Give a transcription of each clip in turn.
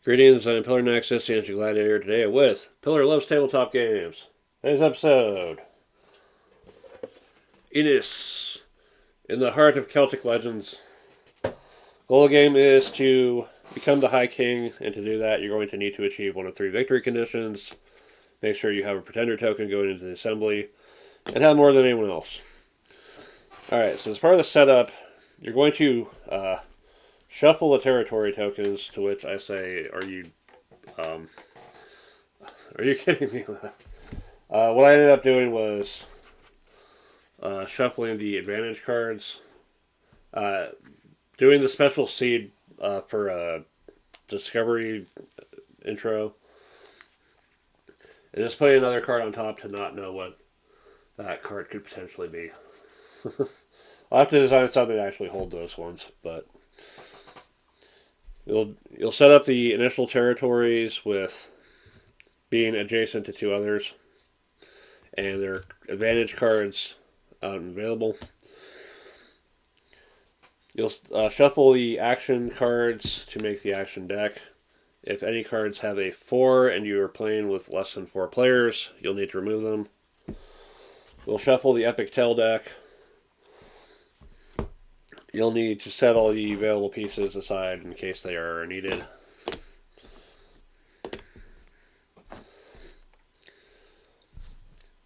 Greetings, I'm Pillar Nexus, the Ancient Gladiator, today with Pillar Loves Tabletop Games. Today's episode, INIS, in the heart of Celtic legends. Goal of the game is to become the High King, and to do that you're going to need to achieve one of 3 victory conditions. Make sure you have a Pretender token going into the assembly, and have more than anyone else. Alright, so as part of the setup, you're going to shuffle the territory tokens, to which I say, are you kidding me? What I ended up doing was shuffling the advantage cards, doing the special seed for a discovery intro, and just putting another card on top to not know what that card could potentially be. I'll have to design something to actually hold those ones, but you'll set up the initial territories with being adjacent to 2 others, and their advantage cards out and available. You'll shuffle the action cards to make the action deck. If any cards have a 4 and you are playing with less than 4 players, you'll need to remove them. We'll shuffle the Epic Tale deck. You'll need to set all the available pieces aside in case they are needed.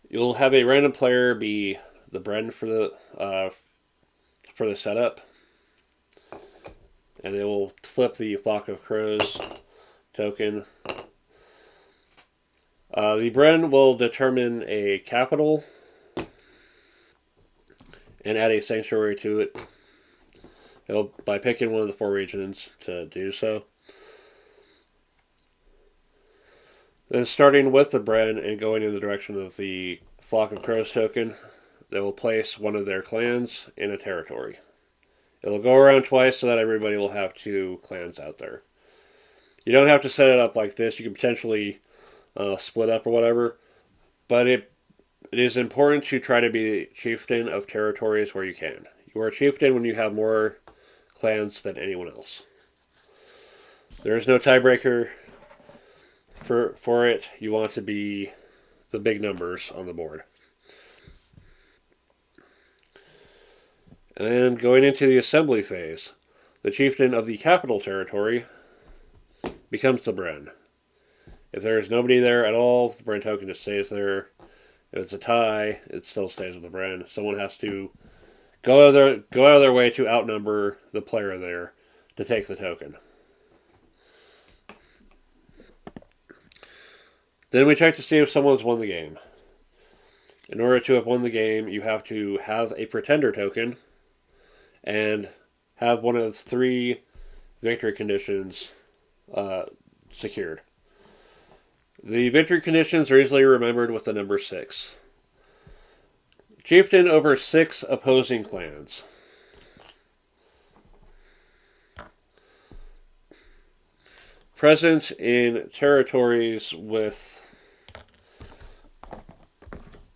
You'll have a random player be the Bren for the setup, and they will flip the Flock of Crows token. The Bren will determine a capital and add a sanctuary to it. By picking one of the 4 regions to do so. Then starting with the Bren and going in the direction of the Flock of Crows token, they will place one of their clans in a territory. It'll go around twice so that everybody will have 2 clans out there. You don't have to set it up like this. You can potentially split up or whatever, but it is important to try to be chieftain of territories where you can. You are a chieftain when you have more clans than anyone else. There is no tiebreaker for it. You want to be the big numbers on the board. And then going into the assembly phase, the chieftain of the capital territory becomes the Bren. If there is nobody there at all, the Bren token just stays there. If it's a tie, it still stays with the Bren. Someone has to go out of their way to outnumber the player there to take the token. Then we check to see if someone's won the game. In order to have won the game, you have to have a Pretender token and have one of 3 victory conditions secured. The victory conditions are easily remembered with the number 6. Chieftain over 6 opposing clans. Present in territories with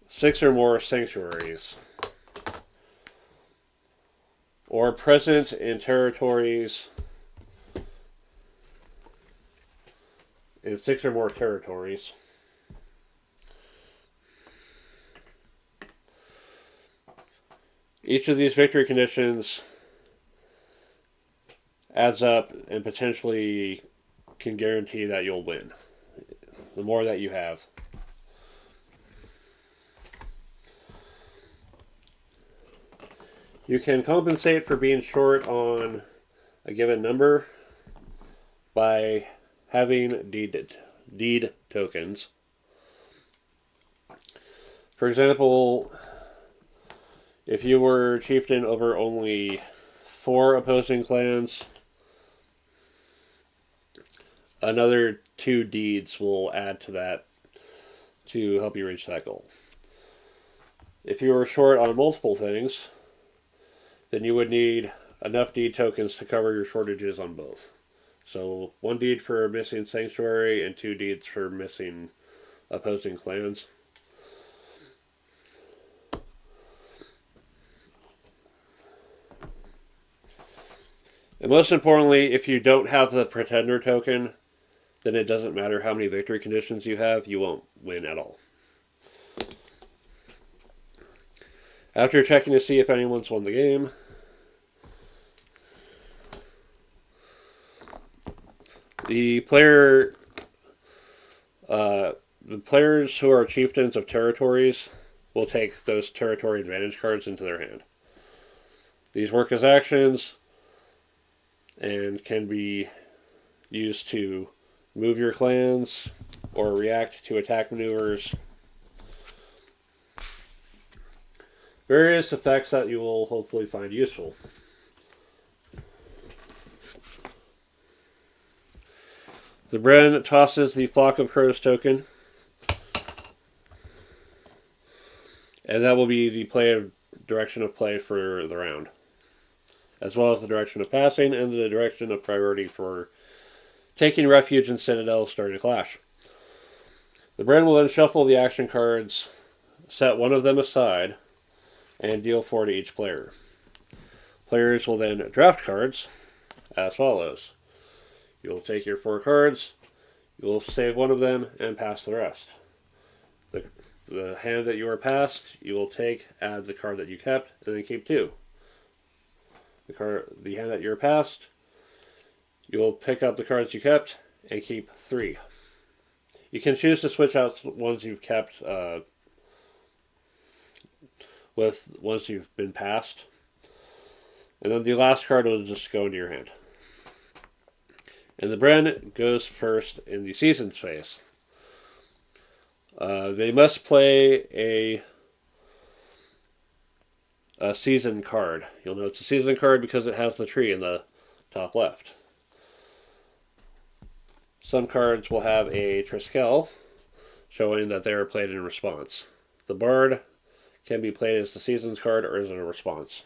6 or more sanctuaries. Or present in territories in 6 or more territories. Each of these victory conditions adds up and potentially can guarantee that you'll win. The more that you have. You can compensate for being short on a given number by having deed tokens. For example, if you were chieftain over only 4 opposing clans, another 2 deeds will add to that to help you reach that goal. If you were short on multiple things, then you would need enough deed tokens to cover your shortages on both. So 1 deed for missing sanctuary and 2 deeds for missing opposing clans. And most importantly, if you don't have the Pretender token, then it doesn't matter how many victory conditions you have, you won't win at all. After checking to see if anyone's won the game, the players who are chieftains of territories will take those territory advantage cards into their hand. These work as actions and can be used to move your clans or react to attack maneuvers. Various effects that you will hopefully find useful. The Bren tosses the Flock of Crows token, and that will be the direction of play for the round, as well as the direction of passing and the direction of priority for taking refuge in Citadel starting a clash. The Bren will then shuffle the action cards, set one of them aside, and deal 4 to each player. Players will then draft cards as follows. You will take your 4 cards, you will save one of them, and pass the rest. The hand that you are passed, you will take, add the card that you kept, and then keep 2. The hand that you're passed, you will pick up the cards you kept, and keep 3. You can choose to switch out ones you've kept with ones you've been passed. And then the last card will just go into your hand. And the Bren goes first in the Seasons phase. They must play a season card. You'll know it's a season card because it has the tree in the top left. Some cards will have a Triskel, showing that they are played in response. The Bard can be played as the Seasons card or as a response.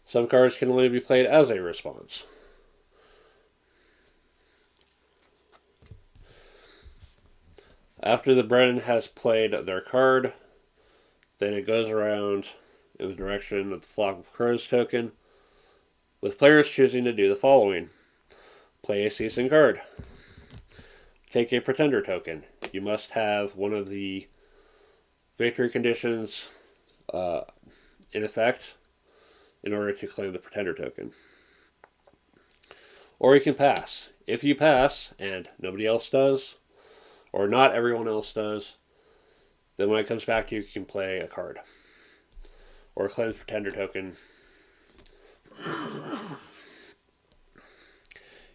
Some cards can only be played as a response. After the Bren has played their card, then it goes around in the direction of the Flock of Crows token, with players choosing to do the following. Play a Season card. Take a Pretender token. You must have one of the victory conditions in effect in order to claim the Pretender token. Or you can pass. If you pass, and nobody else does, or not everyone else does, then when it comes back to you, you can play a card. Or claim the Pretender token.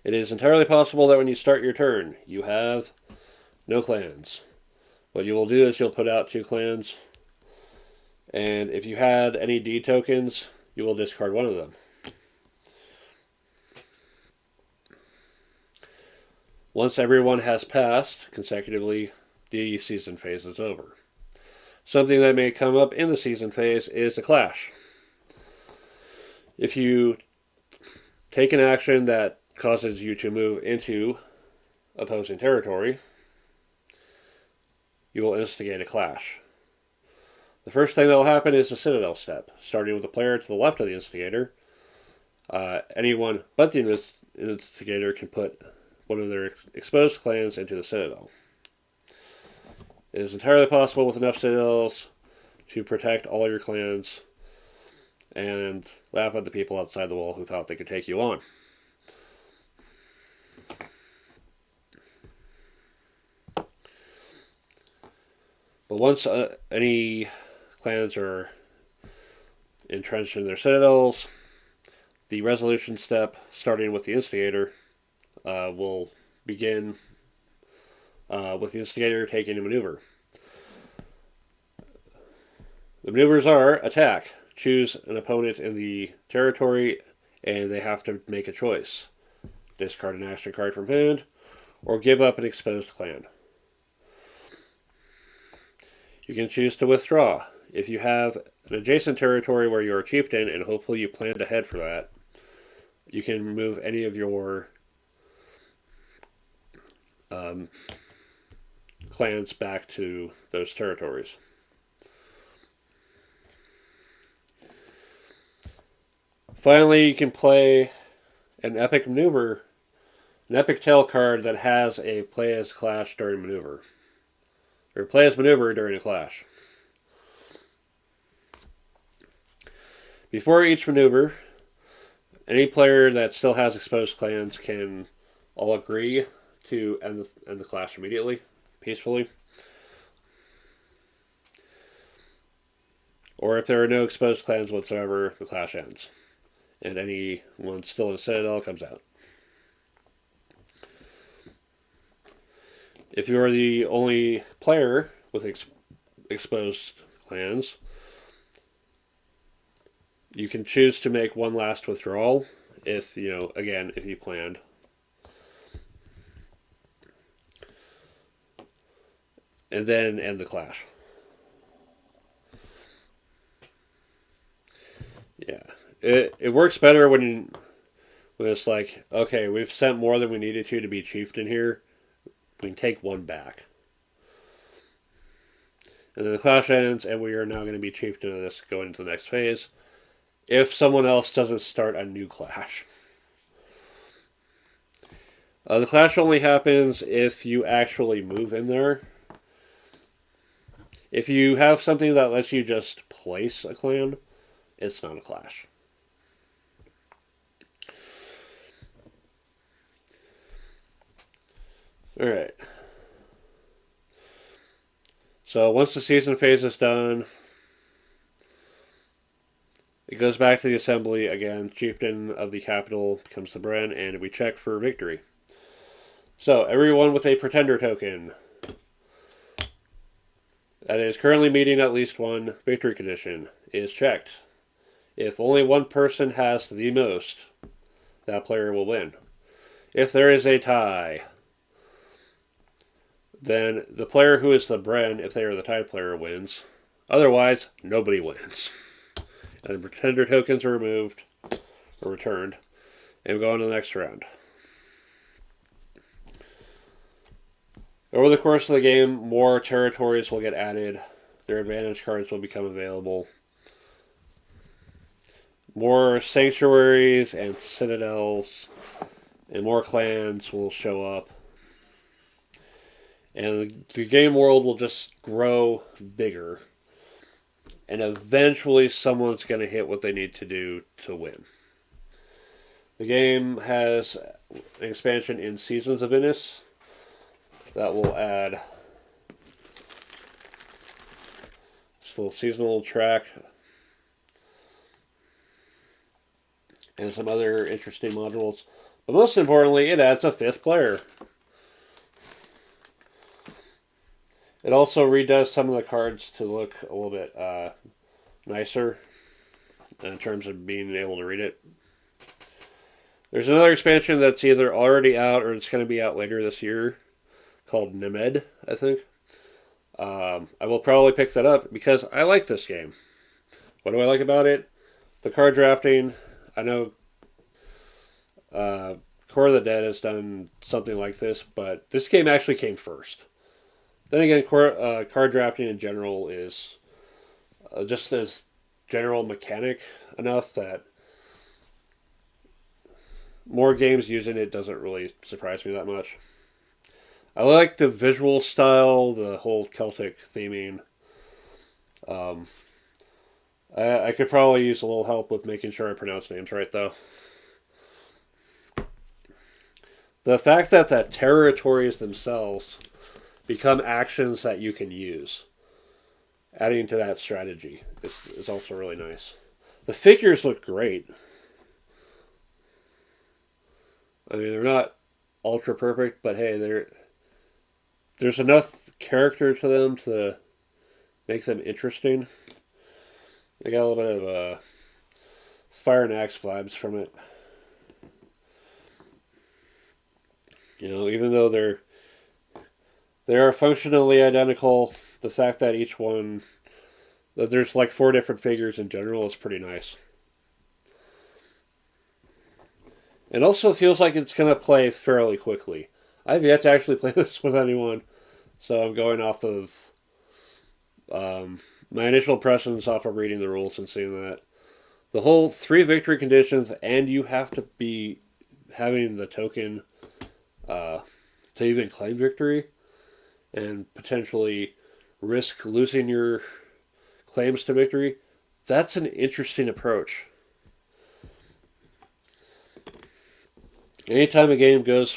It is entirely possible that when you start your turn, you have no clans. What you will do is you'll put out 2 clans, and if you had any D tokens, you will discard one of them. Once everyone has passed consecutively, the season phase is over. Something that may come up in the season phase is a clash. If you take an action that causes you to move into opposing territory, you will instigate a clash. The first thing that will happen is the Citadel step, starting with the player to the left of the instigator. Anyone but the instigator can put one of their exposed clans into the Citadel. It is entirely possible with enough Citadels to protect all your clans and laugh at the people outside the wall who thought they could take you on. But once any clans are entrenched in their citadels, the resolution step, starting with the instigator, will begin with the instigator taking a maneuver. The maneuvers are attack. Choose an opponent in the territory, and they have to make a choice. Discard an action card from hand, or give up an exposed clan. You can choose to withdraw. If you have an adjacent territory where you're a chieftain, and hopefully you planned ahead for that, you can move any of your clans back to those territories. Finally, you can play an epic maneuver, an epic tail card that has a play as clash during maneuver. Or play as maneuver during a clash. Before each maneuver, any player that still has exposed clans can all agree to end the clash immediately, peacefully. Or if there are no exposed clans whatsoever, the clash ends. And anyone still in the Citadel comes out. If you are the only player with exposed clans, you can choose to make one last withdrawal if you planned. And then end the clash. Yeah. It works better when it's like, okay, we've sent more than we needed to be chieftain here. We can take one back. And then the clash ends, and we are now going to be chieftain of this going into the next phase. If someone else doesn't start a new clash. The clash only happens if you actually move in there. If you have something that lets you just place a clan, it's not a clash. Alright. So once the season phase is done, it goes back to the assembly again. Chieftain of the capital becomes the Bren, and we check for victory. So everyone with a pretender token that is currently meeting at least one victory condition is checked. If only one person has the most, that player will win. If there is a tie, then the player who is the Bren, if they are the tied player, wins. Otherwise, nobody wins. And the pretender tokens are removed or returned, and we go on to the next round. Over the course of the game, more territories will get added. Their advantage cards will become available. More sanctuaries and citadels and more clans will show up. And the game world will just grow bigger. And eventually someone's going to hit what they need to do to win. The game has an expansion in Seasons of INIS that will add this little seasonal track and some other interesting modules. But most importantly, it adds a 5th player. It also redoes some of the cards to look a little bit nicer in terms of being able to read it. There's another expansion that's either already out or it's going to be out later this year called Nemed, I think. I will probably pick that up because I like this game. What do I like about it? The card drafting. I know Core of the Dead has done something like this, but this game actually came first. Then again, card drafting in general is just as general mechanic enough that more games using it doesn't really surprise me that much. I like the visual style, the whole Celtic theming. I could probably use a little help with making sure I pronounce names right, though. The fact that the territories themselves become actions that you can use, adding to that strategy, is also really nice. The figures look great. I mean, they're not ultra perfect, but hey, there's enough character to them to make them interesting. They got a little bit of Fire and Axe vibes from it. You know, even though they are functionally identical, the fact that each one, that there's like 4 different figures in general is pretty nice. It also feels like it's going to play fairly quickly. I've yet to actually play this with anyone, so I'm going off of my initial impressions off of reading the rules and seeing that. The whole 3 victory conditions, and you have to be having the token to even claim victory and potentially risk losing your claims to victory, that's an interesting approach. Anytime a game goes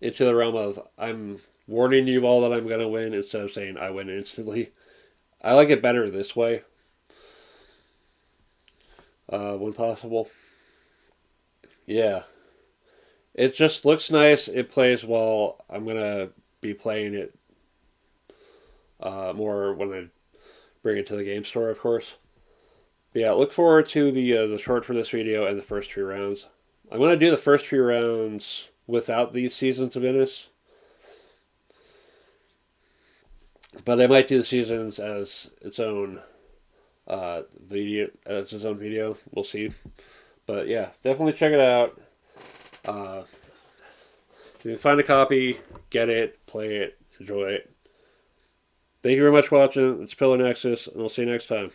into the realm of I'm warning you all that I'm going to win instead of saying I win instantly, I like it better this way when possible. Yeah. It just looks nice. It plays well. I'm going to be playing it more when I bring it to the game store, of course. But yeah, look forward to the short for this video and the first 3 rounds. I'm going to do the first 3 rounds without these seasons of INIS. But I might do the seasons as its own video. We'll see. But yeah, definitely check it out. If you find a copy, get it, play it, enjoy it. Thank you very much for watching. It's Pillar Nexus, and I'll see you next time.